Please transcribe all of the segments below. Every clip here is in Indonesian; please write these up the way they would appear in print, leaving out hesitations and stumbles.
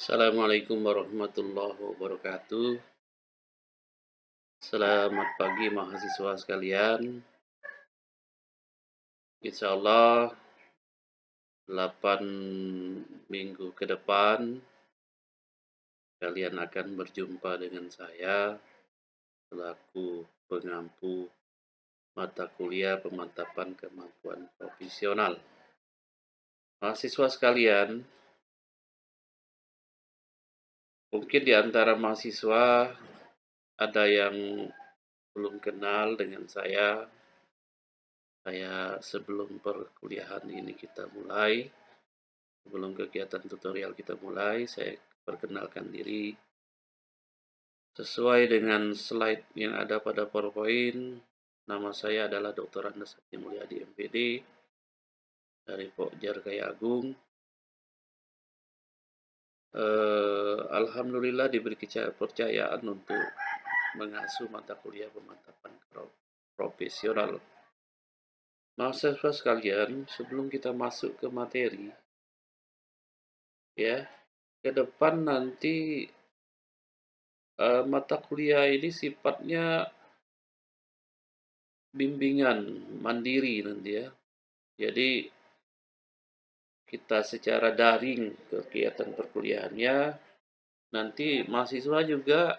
Assalamualaikum warahmatullahi wabarakatuh. Selamat pagi mahasiswa sekalian. Insya Allah 8 minggu ke depan kalian akan berjumpa dengan saya selaku pengampu mata kuliah pemantapan kemampuan profesional. Mahasiswa sekalian, mungkin di antara mahasiswa ada yang belum kenal dengan saya. Sebelum perkuliahan ini kita mulai, sebelum kegiatan tutorial kita mulai, saya perkenalkan diri. Sesuai dengan slide yang ada pada PowerPoint, nama saya adalah Dr. Andes Hadi Mulyadi MPD dari Pokjar Kaya Agung. Alhamdulillah diberi kepercayaan untuk mengasuh mata kuliah pemantapan profesional. Mahasiswa sekalian, sebelum kita masuk ke materi, ya, ke depan nanti mata kuliah ini sifatnya bimbingan mandiri nanti ya. Jadi kita secara daring kegiatan perkuliahannya, nanti mahasiswa juga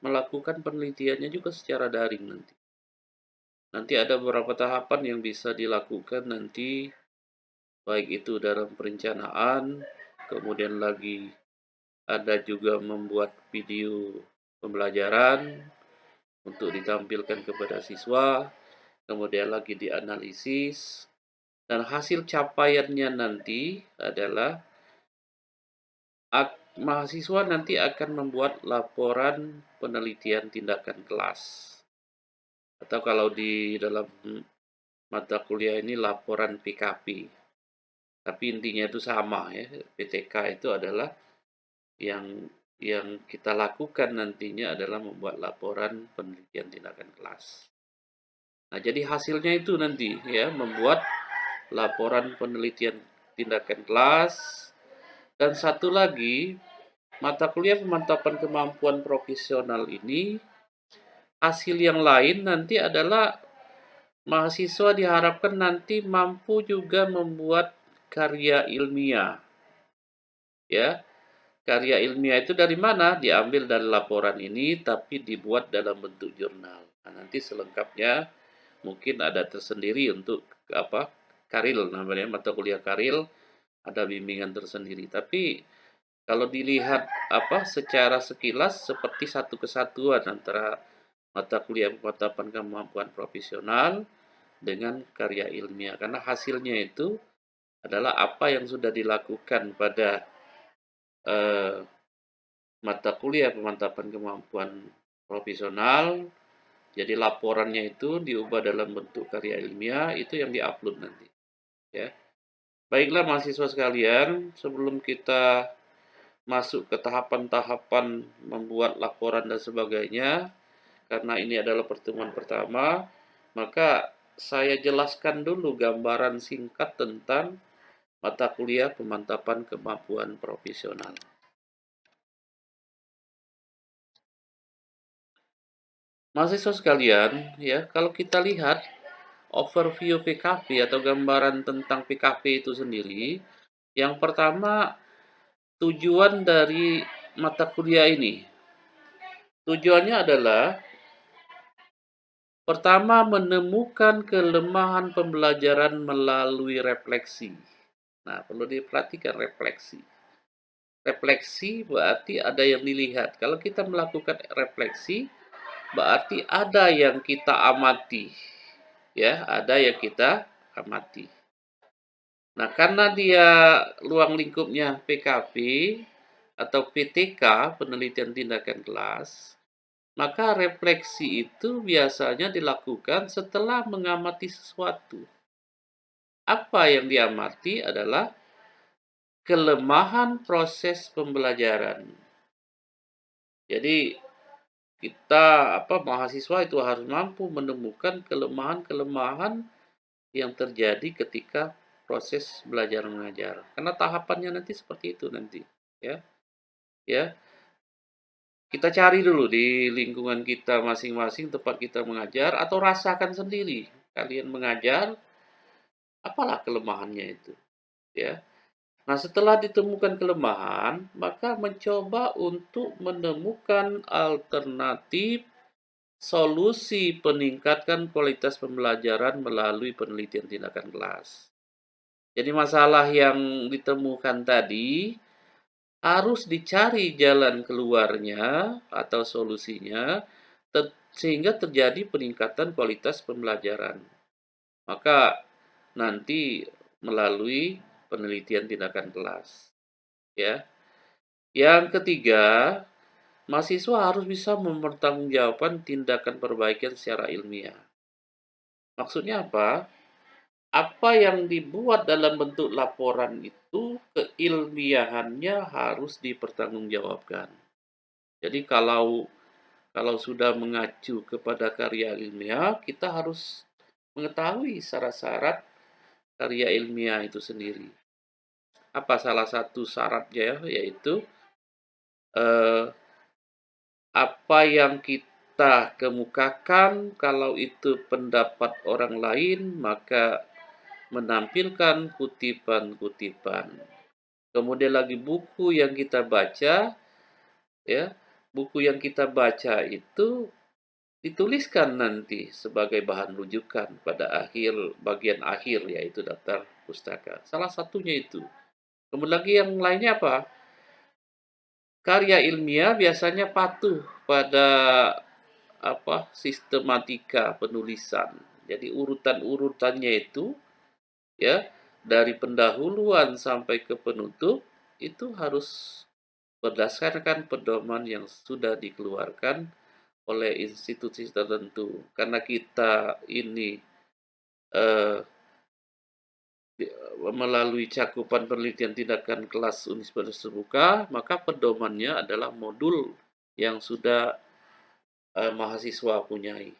melakukan penelitiannya juga secara daring nanti. Nanti ada beberapa tahapan yang bisa dilakukan nanti, baik itu dalam perencanaan, kemudian lagi ada juga membuat video pembelajaran untuk ditampilkan kepada siswa, kemudian lagi dianalisis, dan hasil capaiannya nanti adalah mahasiswa nanti akan membuat laporan penelitian tindakan kelas. Atau kalau di dalam mata kuliah ini laporan PKP. Tapi intinya itu sama ya. PTK itu adalah yang kita lakukan nantinya adalah membuat laporan penelitian tindakan kelas. Nah, jadi hasilnya itu nanti ya membuat laporan penelitian tindakan kelas. Dan satu lagi, mata kuliah pemantapan kemampuan profesional ini hasil yang lain nanti adalah mahasiswa diharapkan nanti mampu juga membuat karya ilmiah. Ya, karya ilmiah itu dari mana? Diambil dari laporan ini tapi dibuat dalam bentuk jurnal. Nah, nanti selengkapnya mungkin ada tersendiri untuk karil namanya, mata kuliah karil, ada bimbingan tersendiri. Tapi kalau dilihat secara sekilas seperti satu kesatuan antara mata kuliah pemantapan kemampuan profesional dengan karya ilmiah, karena hasilnya itu adalah apa yang sudah dilakukan pada mata kuliah pemantapan kemampuan profesional. Jadi laporannya itu diubah dalam bentuk karya ilmiah, itu yang diupload nanti ya. Baiklah mahasiswa sekalian, sebelum kita masuk ke tahapan-tahapan membuat laporan dan sebagainya, karena ini adalah pertemuan pertama, maka saya jelaskan dulu gambaran singkat tentang mata kuliah pemantapan kemampuan profesional. Mahasiswa sekalian, ya, kalau kita lihat overview PKP atau gambaran tentang PKP itu sendiri, yang pertama tujuan dari mata kuliah ini. Tujuannya adalah pertama menemukan kelemahan pembelajaran melalui refleksi. Nah, perlu diperhatikan refleksi. Refleksi berarti ada yang dilihat. Kalau kita melakukan refleksi, berarti ada yang kita amati. Ya, ada yang kita amati. Nah, karena dia ruang lingkupnya PKP atau PTK, penelitian tindakan kelas, maka refleksi itu biasanya dilakukan setelah mengamati sesuatu. Apa yang diamati adalah kelemahan proses pembelajaran. Jadi kita mahasiswa itu harus mampu menemukan kelemahan-kelemahan yang terjadi ketika proses belajar mengajar. Karena tahapannya nanti seperti itu nanti, ya. ya. Kita cari dulu di lingkungan kita masing-masing tempat kita mengajar atau rasakan sendiri. Kalian mengajar, apalah kelemahannya itu, ya. Nah, setelah ditemukan kelemahan, maka mencoba untuk menemukan alternatif solusi peningkatkan kualitas pembelajaran melalui penelitian tindakan kelas. Jadi masalah yang ditemukan tadi harus dicari jalan keluarnya atau solusinya sehingga terjadi peningkatan kualitas pembelajaran. Maka nanti melalui penelitian tindakan kelas, ya. Yang ketiga, mahasiswa harus bisa mempertanggungjawabkan tindakan perbaikan secara ilmiah. Maksudnya apa? Apa yang dibuat dalam bentuk laporan itu keilmiahannya harus dipertanggungjawabkan. Jadi kalau sudah mengacu kepada karya ilmiah, kita harus mengetahui syarat-syarat karya ilmiah itu sendiri. Apa salah satu syaratnya? Yaitu eh, apa yang kita kemukakan, kalau itu pendapat orang lain, maka menampilkan kutipan-kutipan. Kemudian lagi buku yang kita baca, ya, buku yang kita baca itu dituliskan nanti sebagai bahan rujukan pada bagian akhir, yaitu daftar pustaka. Salah satunya itu. Kemudian lagi yang lainnya apa? Karya ilmiah biasanya patuh pada sistematika penulisan. Jadi urutan-urutannya ya dari pendahuluan sampai ke penutup itu harus berdasarkan pedoman yang sudah dikeluarkan oleh institusi tertentu. Karena kita ini eh, melalui cakupan penelitian tindakan kelas universitas terbuka, maka pedomannya adalah modul yang sudah mahasiswa punyai.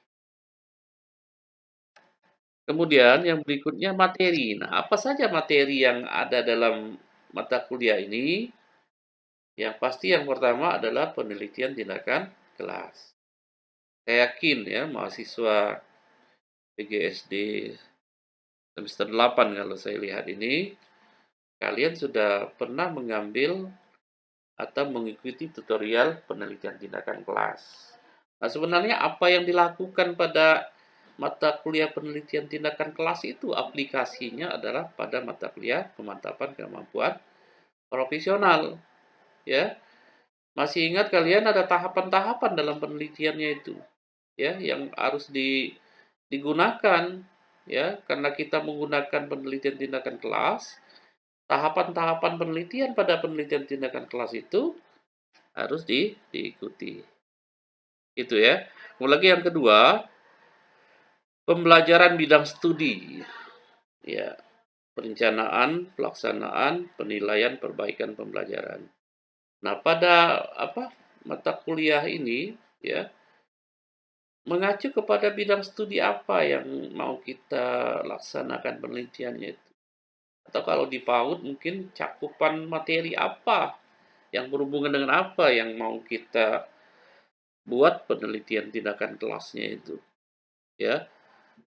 Kemudian yang berikutnya materi. Nah, apa saja materi yang ada dalam mata kuliah ini? Yang pasti yang pertama adalah penelitian tindakan kelas. Saya yakin ya mahasiswa PGSD semester 8 kalau saya lihat ini, kalian sudah pernah mengambil atau mengikuti tutorial penelitian tindakan kelas. Nah, sebenarnya apa yang dilakukan pada mata kuliah penelitian tindakan kelas itu aplikasinya adalah pada mata kuliah pemantapan kemampuan profesional, ya. Masih ingat kalian ada tahapan-tahapan dalam penelitiannya itu, ya, yang harus digunakan, ya, karena kita menggunakan penelitian tindakan kelas. Tahapan-tahapan penelitian pada penelitian tindakan kelas itu harus diikuti. Itu ya. Kemudian lagi yang kedua, pembelajaran bidang studi. Ya, perencanaan, pelaksanaan, penilaian, perbaikan pembelajaran. Nah, pada mata kuliah ini ya mengacu kepada bidang studi apa yang mau kita laksanakan penelitiannya itu. Atau kalau di PAUD mungkin cakupan materi apa yang berhubungan dengan apa yang mau kita buat penelitian tindakan kelasnya itu, ya.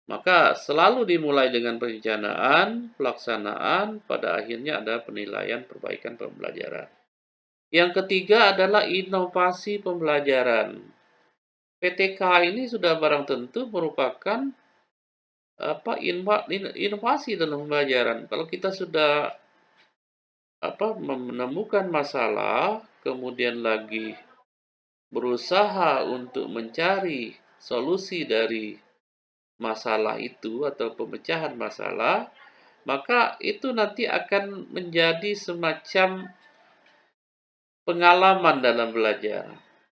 Maka selalu dimulai dengan perencanaan, pelaksanaan, pada akhirnya ada penilaian perbaikan pembelajaran. Yang ketiga adalah inovasi pembelajaran. PTK ini sudah barang tentu merupakan inovasi dalam pembelajaran. Kalau kita sudah menemukan masalah, kemudian lagi berusaha untuk mencari solusi dari masalah itu atau pemecahan masalah, maka itu nanti akan menjadi semacam pengalaman dalam belajar.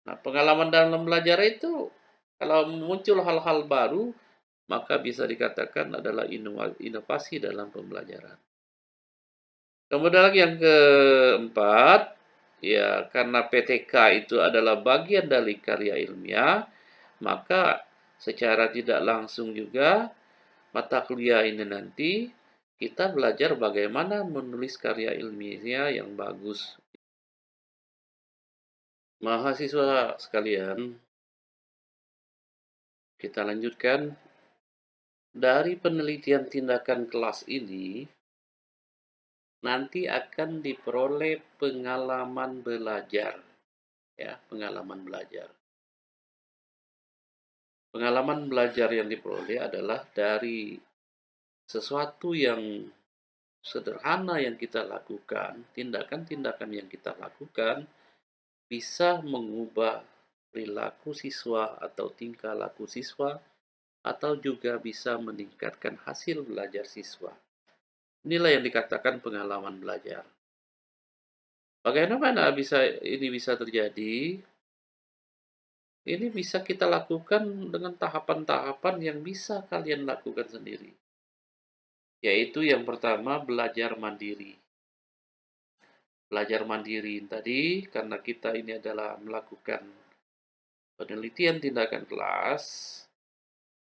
Nah, pengalaman dalam belajar itu kalau muncul hal-hal baru, maka bisa dikatakan adalah inovasi dalam pembelajaran. Kemudian lagi yang keempat, ya karena PTK itu adalah bagian dari karya ilmiah, maka secara tidak langsung juga mata kuliah ini nanti kita belajar bagaimana menulis karya ilmiah yang bagus. Mahasiswa sekalian, kita lanjutkan dari penelitian tindakan kelas ini. Nanti akan diperoleh pengalaman belajar, ya, pengalaman belajar. Pengalaman belajar yang diperoleh adalah dari sesuatu yang sederhana yang kita lakukan, tindakan-tindakan yang kita lakukan bisa mengubah perilaku siswa atau tingkah laku siswa, atau juga bisa meningkatkan hasil belajar siswa. Inilah yang dikatakan pengalaman belajar. Bagaimana ini bisa terjadi? Ini bisa kita lakukan dengan tahapan-tahapan yang bisa kalian lakukan sendiri. Yaitu yang pertama, belajar mandiri. Belajar mandiri tadi, karena kita ini adalah melakukan penelitian tindakan kelas,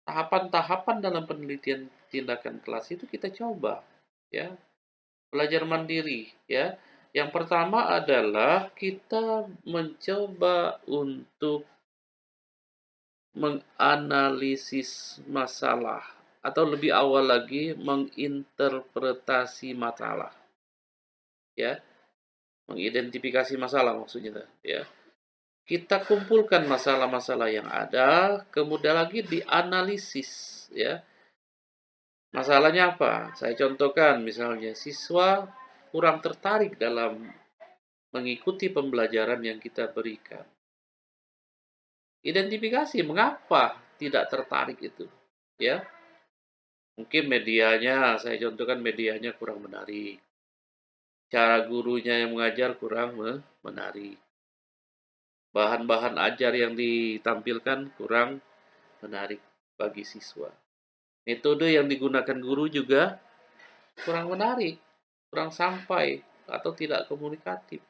tahapan-tahapan dalam penelitian tindakan kelas itu kita coba, ya. Belajar mandiri, ya. Yang pertama adalah kita mencoba untuk menganalisis masalah, atau lebih awal lagi menginterpretasi masalah, ya. Mengidentifikasi masalah maksudnya, ya. Kita kumpulkan masalah-masalah yang ada, kemudian lagi dianalisis, ya. Masalahnya apa? Saya contohkan misalnya siswa kurang tertarik dalam mengikuti pembelajaran yang kita berikan. Identifikasi mengapa tidak tertarik itu, ya. Mungkin medianya, saya contohkan medianya kurang menarik. Cara gurunya yang mengajar kurang menarik. Bahan-bahan ajar yang ditampilkan kurang menarik bagi siswa. Metode yang digunakan guru juga kurang menarik, kurang sampai, atau tidak komunikatif.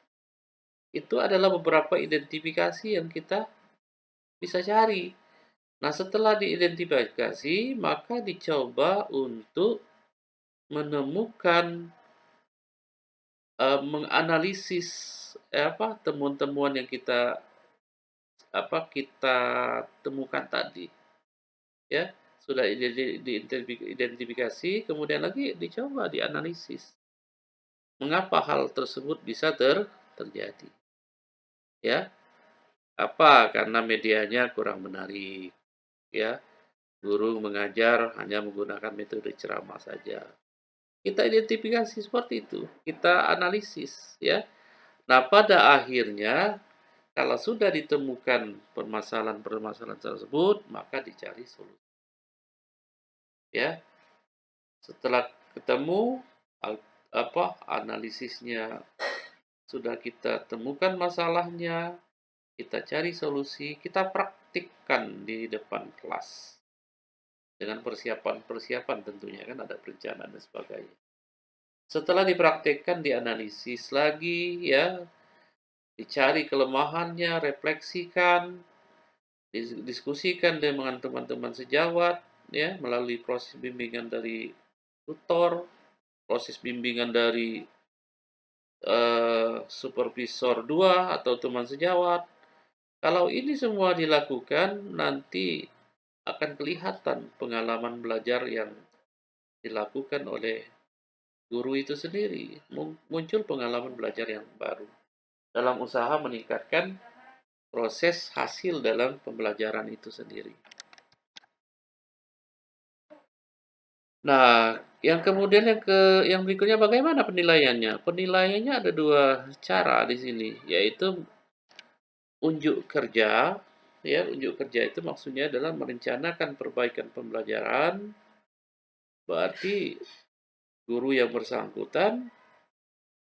Itu adalah beberapa identifikasi yang kita bisa cari. Nah, setelah diidentifikasi, maka dicoba untuk menemukan, menganalisis temuan-temuan yang kita temukan tadi, ya. Sudah diidentifikasi, kemudian lagi dicoba dianalisis. Mengapa hal tersebut bisa terjadi? Ya, apa? Karena medianya kurang menarik, ya. Guru mengajar hanya menggunakan metode ceramah saja. Kita identifikasi seperti itu, kita analisis, ya. Nah, pada akhirnya kalau sudah ditemukan permasalahan-permasalahan tersebut, maka dicari solusi. Ya, setelah ketemu analisisnya, sudah kita temukan masalahnya, kita cari solusi, kita praktikkan di depan kelas dengan persiapan-persiapan, tentunya kan ada perencanaan dan sebagainya. Setelah dipraktikkan, dianalisis lagi, ya, dicari kelemahannya, refleksikan, diskusikan dengan teman-teman sejawat, ya, melalui proses bimbingan dari tutor, proses bimbingan dari supervisor 2 atau teman sejawat. Kalau ini semua dilakukan, nanti akan kelihatan pengalaman belajar yang dilakukan oleh guru itu sendiri. Muncul pengalaman belajar yang baru dalam usaha meningkatkan proses hasil dalam pembelajaran itu sendiri. Nah, yang kemudian yang berikutnya, bagaimana penilaiannya? Penilaiannya ada dua cara di sini, yaitu unjuk kerja. Ya, unjuk kerja itu maksudnya adalah merencanakan perbaikan pembelajaran. Berarti guru yang bersangkutan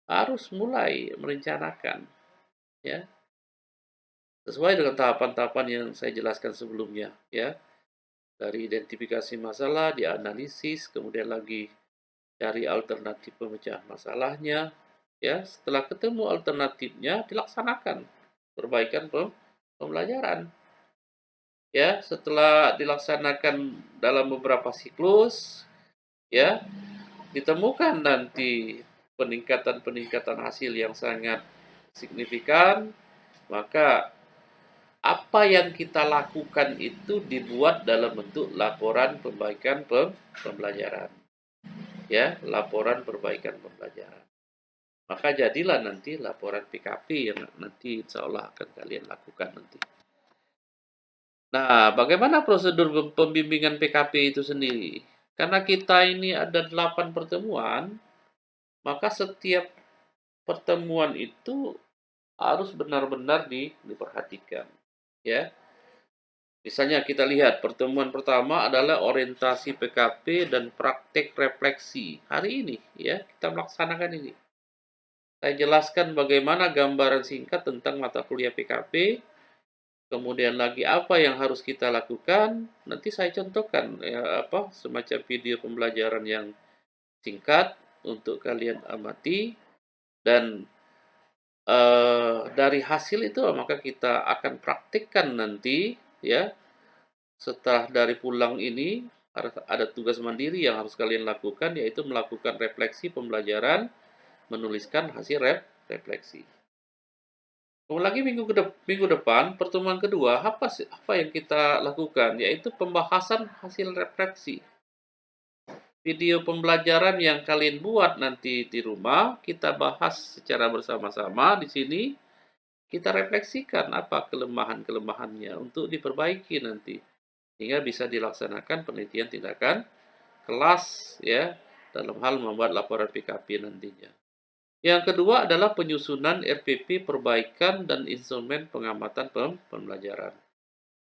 harus mulai merencanakan, ya, sesuai dengan tahapan-tahapan yang saya jelaskan sebelumnya, ya. Dari identifikasi masalah, dianalisis, kemudian lagi cari alternatif pemecahan masalahnya, ya. Setelah ketemu alternatifnya, dilaksanakan perbaikan pembelajaran, ya. Setelah dilaksanakan dalam beberapa siklus, ya, ditemukan nanti peningkatan hasil yang sangat signifikan, Maka apa yang kita lakukan itu dibuat dalam bentuk laporan perbaikan pembelajaran. Ya, laporan perbaikan pembelajaran. Maka jadilah nanti laporan PKP yang nanti insya Allah akan kalian lakukan nanti. Nah, bagaimana prosedur pembimbingan PKP itu sendiri? Karena kita ini ada 8 pertemuan, maka setiap pertemuan itu harus benar-benar diperhatikan. Ya, misalnya kita lihat pertemuan pertama adalah orientasi PKP dan praktek refleksi. Hari ini ya kita melaksanakan ini. Saya jelaskan bagaimana gambaran singkat tentang mata kuliah PKP, kemudian lagi apa yang harus kita lakukan. Nanti saya contohkan ya, semacam video pembelajaran yang singkat untuk kalian amati dan dari hasil itu maka kita akan praktikkan nanti ya. Setelah dari pulang ini ada tugas mandiri yang harus kalian lakukan yaitu melakukan refleksi pembelajaran, menuliskan hasil refleksi. Kemudian lagi minggu depan pertemuan kedua apa yang kita lakukan yaitu pembahasan hasil refleksi. Video pembelajaran yang kalian buat nanti di rumah kita bahas secara bersama-sama di sini. Kita refleksikan apa kelemahan-kelemahannya untuk diperbaiki nanti sehingga bisa dilaksanakan penelitian tindakan kelas ya dalam hal membuat laporan PKP nantinya. Yang kedua adalah penyusunan RPP perbaikan dan instrumen pengamatan pembelajaran.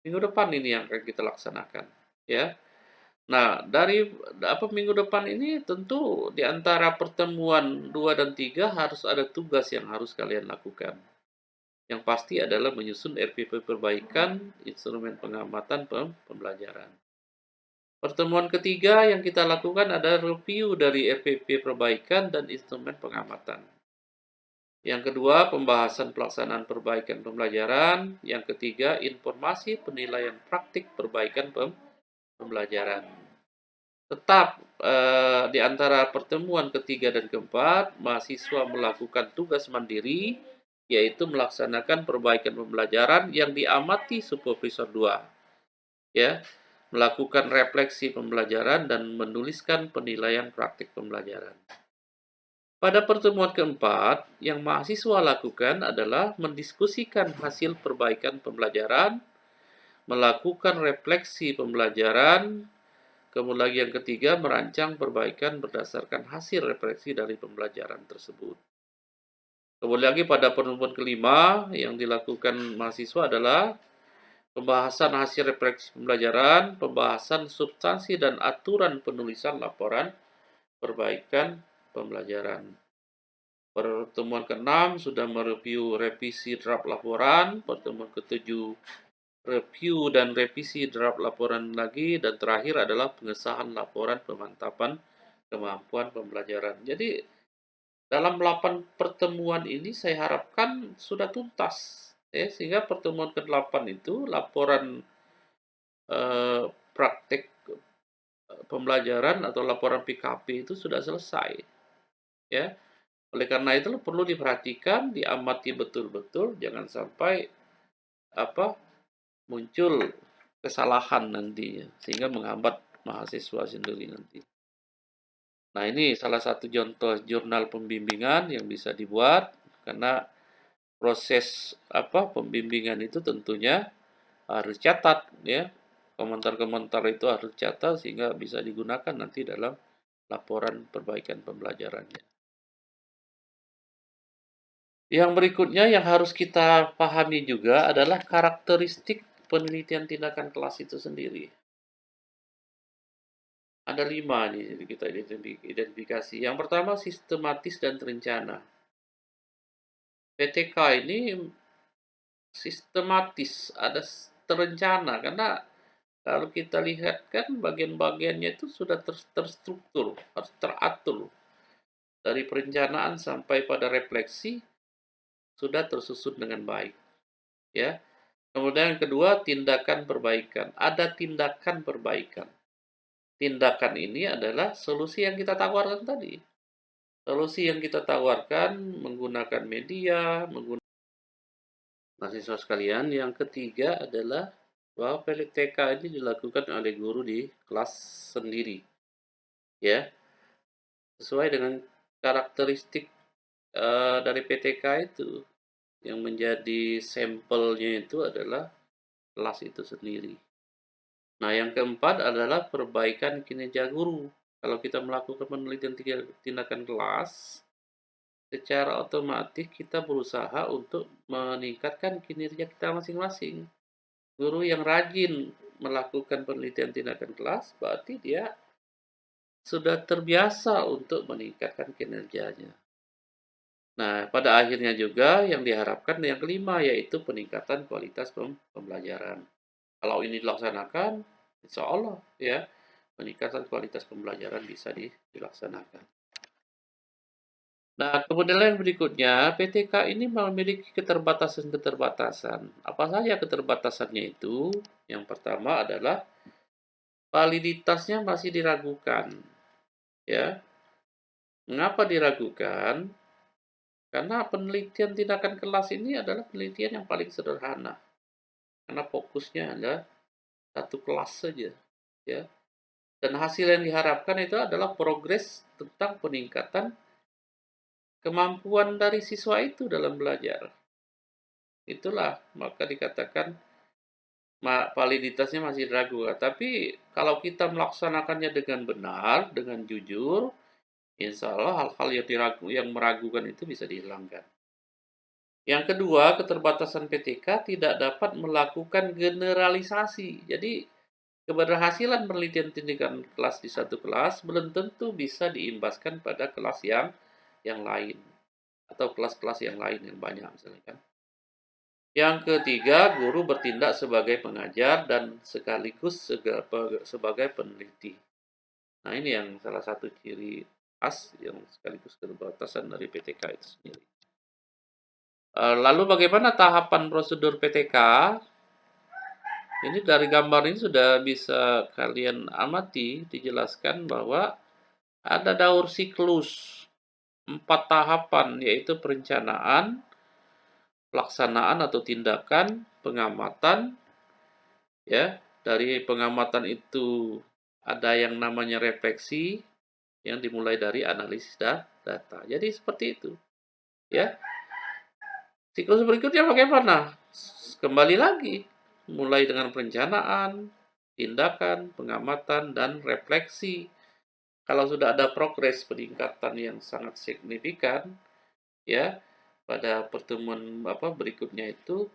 Minggu depan ini yang akan kita laksanakan ya. Nah, dari minggu depan ini tentu di antara pertemuan 2 dan 3 harus ada tugas yang harus kalian lakukan. Yang pasti adalah menyusun RPP perbaikan, instrumen pengamatan pembelajaran. Pertemuan ketiga yang kita lakukan adalah review dari RPP perbaikan dan instrumen pengamatan. Yang kedua, pembahasan pelaksanaan perbaikan pembelajaran. Yang ketiga, informasi penilaian praktik perbaikan pembelajaran. Tetap di antara pertemuan ketiga dan keempat, mahasiswa melakukan tugas mandiri, yaitu melaksanakan perbaikan pembelajaran yang diamati supervisor 2. Ya, melakukan refleksi pembelajaran dan menuliskan penilaian praktik pembelajaran. Pada pertemuan keempat, yang mahasiswa lakukan adalah mendiskusikan hasil perbaikan pembelajaran, melakukan refleksi pembelajaran, kemudian yang ketiga, merancang perbaikan berdasarkan hasil refleksi dari pembelajaran tersebut. Kemudian lagi pada pertemuan kelima, yang dilakukan mahasiswa adalah pembahasan hasil refleksi pembelajaran, pembahasan substansi dan aturan penulisan laporan perbaikan pembelajaran. Pertemuan ke-6 sudah mereview revisi draft laporan, pertemuan ke-7 review dan revisi draft laporan lagi, dan terakhir adalah pengesahan laporan pemantapan kemampuan pembelajaran. Jadi dalam 8 pertemuan ini saya harapkan sudah tuntas, ya, sehingga pertemuan ke-8 itu laporan praktek pembelajaran atau laporan PKP itu sudah selesai, ya. Oleh karena itu perlu diperhatikan, diamati betul-betul, jangan sampai muncul kesalahan nantinya sehingga menghambat mahasiswa sendiri nanti. Nah, ini salah satu contoh jurnal pembimbingan yang bisa dibuat karena proses pembimbingan itu tentunya harus catat ya. Komentar-komentar itu harus catat sehingga bisa digunakan nanti dalam laporan perbaikan pembelajarannya. Yang berikutnya yang harus kita pahami juga adalah karakteristik penelitian tindakan kelas itu sendiri. Ada 5 nih kita identifikasi. Yang pertama sistematis dan terencana. PTK ini sistematis, ada terencana karena kalau kita lihat kan bagian-bagiannya itu sudah terstruktur, harus teratur. Dari perencanaan sampai pada refleksi sudah tersusun dengan baik, ya. Kemudian yang kedua, tindakan perbaikan. Ada tindakan perbaikan. Tindakan ini adalah solusi yang kita tawarkan tadi. Solusi yang kita tawarkan menggunakan media, menggunakan Mahasiswa sekalian, yang ketiga adalah bahwa PTK ini dilakukan oleh guru di kelas sendiri, ya, sesuai dengan karakteristik dari PTK itu. Yang menjadi sampelnya itu adalah kelas itu sendiri. Nah, yang keempat adalah perbaikan kinerja guru. Kalau kita melakukan penelitian tindakan kelas, secara otomatis kita berusaha untuk meningkatkan kinerja kita masing-masing. Guru yang rajin melakukan penelitian tindakan kelas, berarti dia sudah terbiasa untuk meningkatkan kinerjanya. Nah, pada akhirnya juga yang diharapkan yang kelima, yaitu peningkatan kualitas pembelajaran. Kalau ini dilaksanakan, insya Allah ya, peningkatan kualitas pembelajaran bisa dilaksanakan. Nah, kemudian yang berikutnya, PTK ini memiliki keterbatasan-keterbatasan. Apa saja keterbatasannya itu? Yang pertama adalah validitasnya masih diragukan. Ya, mengapa diragukan? Karena penelitian tindakan kelas ini adalah penelitian yang paling sederhana. Karena fokusnya adalah satu kelas saja, ya. Dan hasil yang diharapkan itu adalah progres tentang peningkatan kemampuan dari siswa itu dalam belajar. Itulah maka dikatakan validitasnya masih ragu. Tapi kalau kita melaksanakannya dengan benar, dengan jujur, insya Allah hal-hal yang meragukan itu bisa dihilangkan. Yang kedua, keterbatasan PTK tidak dapat melakukan generalisasi. Jadi keberhasilan penelitian tindakan kelas di satu kelas belum tentu bisa diimbaskan pada kelas yang lain atau kelas-kelas yang lain yang banyak misalnya kan. Yang ketiga, guru bertindak sebagai pengajar dan sekaligus sebagai peneliti. Nah, ini yang salah satu ciri khas yang sekaligus keterbatasan dari PTK itu sendiri. Lalu bagaimana tahapan prosedur PTK? Ini dari gambar ini sudah bisa kalian amati, dijelaskan bahwa ada daur siklus 4 tahapan, yaitu perencanaan, pelaksanaan atau tindakan, pengamatan, ya. Dari pengamatan itu ada yang namanya refleksi yang dimulai dari analisis data. Jadi seperti itu, ya. Siklus berikutnya bagaimana? Kembali lagi, mulai dengan perencanaan, tindakan, pengamatan, dan refleksi. Kalau sudah ada progres peningkatan yang sangat signifikan, ya, pada pertemuan berikutnya itu,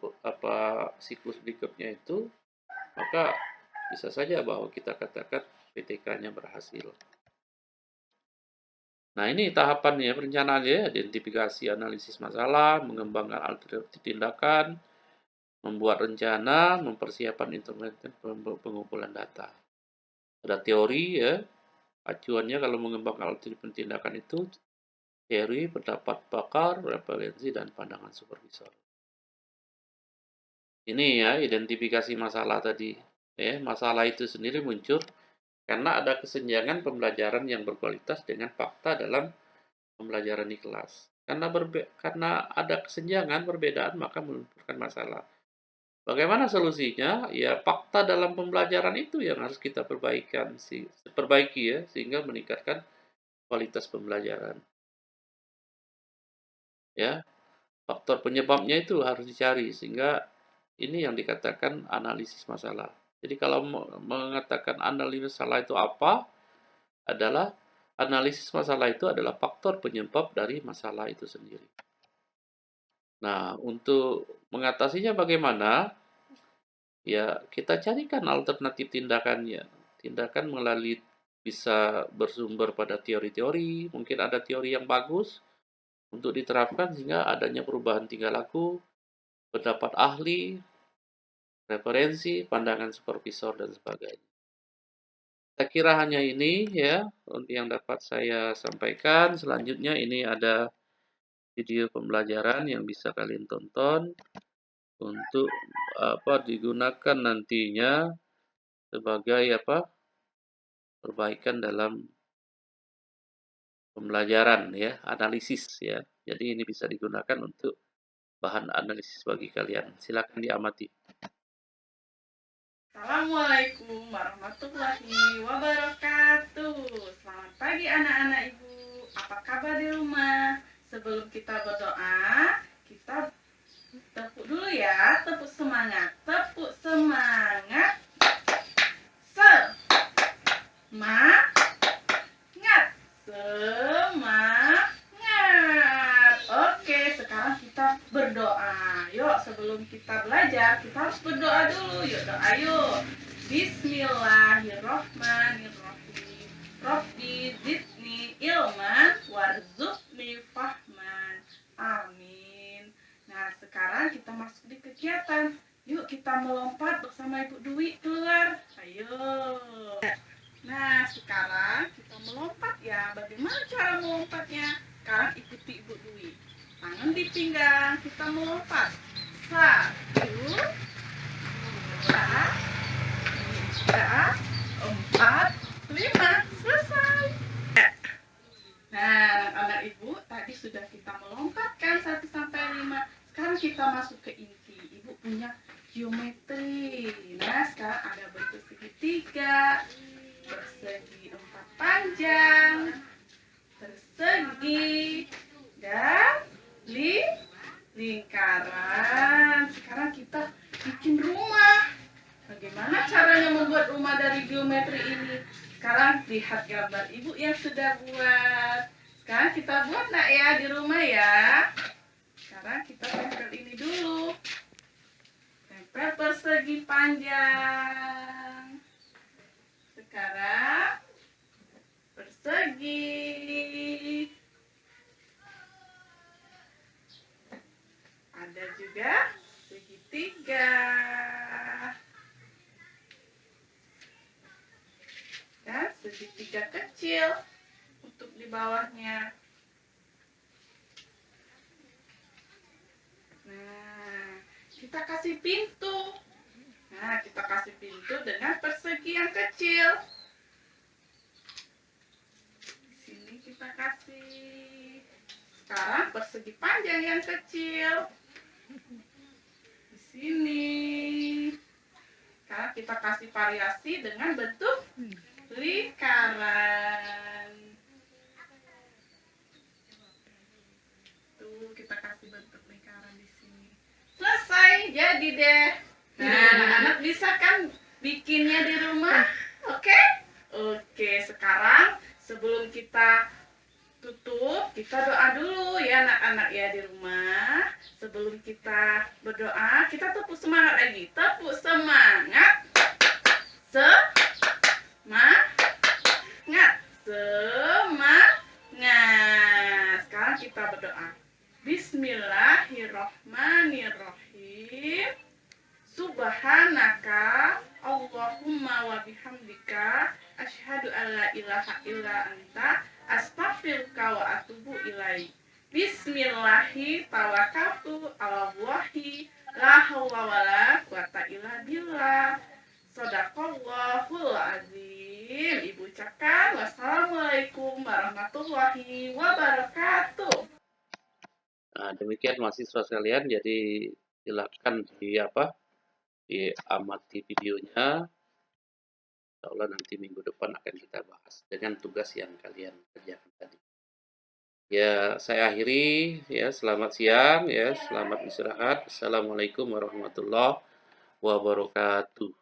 siklus berikutnya itu, maka bisa saja bahwa kita katakan PTK-nya berhasil. Nah, ini tahapannya, perencanaannya, identifikasi analisis masalah, mengembangkan alternatif tindakan, membuat rencana, mempersiapkan intervensi pengumpulan data. Ada teori ya, acuannya kalau mengembangkan alternatif tindakan itu teori, pendapat pakar, referensi, dan pandangan supervisor. Ini ya, identifikasi masalah tadi. Ya, masalah itu sendiri muncul karena ada kesenjangan pembelajaran yang berkualitas dengan fakta dalam pembelajaran di kelas. Karena ada kesenjangan perbedaan maka menimbulkan masalah. Bagaimana solusinya? Ya fakta dalam pembelajaran itu yang harus kita perbaiki ya sehingga meningkatkan kualitas pembelajaran. Ya, faktor penyebabnya itu harus dicari sehingga ini yang dikatakan analisis masalah. Jadi kalau mengatakan analisis masalah itu apa? Adalah analisis masalah itu adalah faktor penyebab dari masalah itu sendiri. Nah, untuk mengatasinya bagaimana? Ya, kita carikan alternatif tindakannya. Tindakan melalui bisa bersumber pada teori-teori, mungkin ada teori yang bagus untuk diterapkan sehingga adanya perubahan tingkah laku, pendapat ahli, referensi, pandangan supervisor, dan sebagainya. Saya kira hanya ini ya yang dapat saya sampaikan. Selanjutnya ini ada video pembelajaran yang bisa kalian tonton untuk digunakan nantinya sebagai perbaikan dalam pembelajaran ya, analisis ya. Jadi ini bisa digunakan untuk bahan analisis bagi kalian. Silakan diamati. Assalamualaikum warahmatullahi wabarakatuh. Selamat pagi anak-anak ibu. Apa kabar di rumah? Sebelum kita berdoa, kita tepuk dulu ya. Tepuk semangat. Tepuk semangat. Semangat. Semangat. Oke, sekarang kita berdoa. Yuk, sebelum kita belajar, kita harus berdoa dulu. Yuk, doa yuk. Bismillahirrohmanirrohim. Rabbi zidni ilman warzuqni fahman. Amin. Nah, sekarang kita masuk di kegiatan. Yuk kita melompat bersama Ibu Dwi keluar. Ayo. Nah, sekarang kita melompat ya. Bagaimana cara melompatnya? Sekarang ikuti Ibu Dwi. Tangan di pinggang, kita melompat. 1, 2, 3, 4, 5. Selesai. Nah, anak ibu tadi sudah kita melompatkan 1 sampai 5. Sekarang kita masuk ke inti. Ibu punya geometri. Nah, sekarang ada bentuk segitiga, persegi 4 panjang, persegi, dan lingkaran. Sekarang kita bikin rumah. Bagaimana caranya membuat rumah dari geometri ini? Sekarang lihat gambar ibu yang sudah buat. Sekarang kita buat nak ya di rumah ya. Sekarang kita tempel ini dulu. Tempel persegi panjang. Sekarang persegi. Ada juga segitiga. Dan segitiga kecil untuk di bawahnya. Nah, kita kasih pintu. Nah, kita kasih pintu dengan persegi yang kecil. Di sini kita kasih. Sekarang persegi panjang yang kecil. Di sini. Sekarang kita kasih variasi dengan bentuk lingkaran. Tuh, kita kasih bentuk lingkaran di sini. Selesai, jadi deh. Nah, anak-anak bisa kan bikinnya di rumah? Oke? Oke, sekarang sebelum kita tutup, kita doa dulu ya anak-anak ya di rumah. Sebelum kita berdoa, kita tepuk semangat lagi. Tepuk semangat. Semangat. Sekarang kita berdoa. Bismillahirrohmanirrohim. Subhanaka Allahumma wa bihamdika asyhadu an la ilaha illa anta astaghfiruka wa atubu ilaik. Bismillahi tawakkaltu 'alallahi la haula wala quwata illa billah. Shadaqallahul azim. Ibu ucapkan wassalamualaikum warahmatullahi wabarakatuh. Nah, demikian mahasiswa sekalian, jadi silakan diamati videonya. Insya Allah nanti minggu depan akan kita bahas dengan tugas yang kalian kerjakan tadi. Ya, saya akhiri ya. Selamat siang ya, selamat istirahat. Assalamualaikum warahmatullahi wabarakatuh.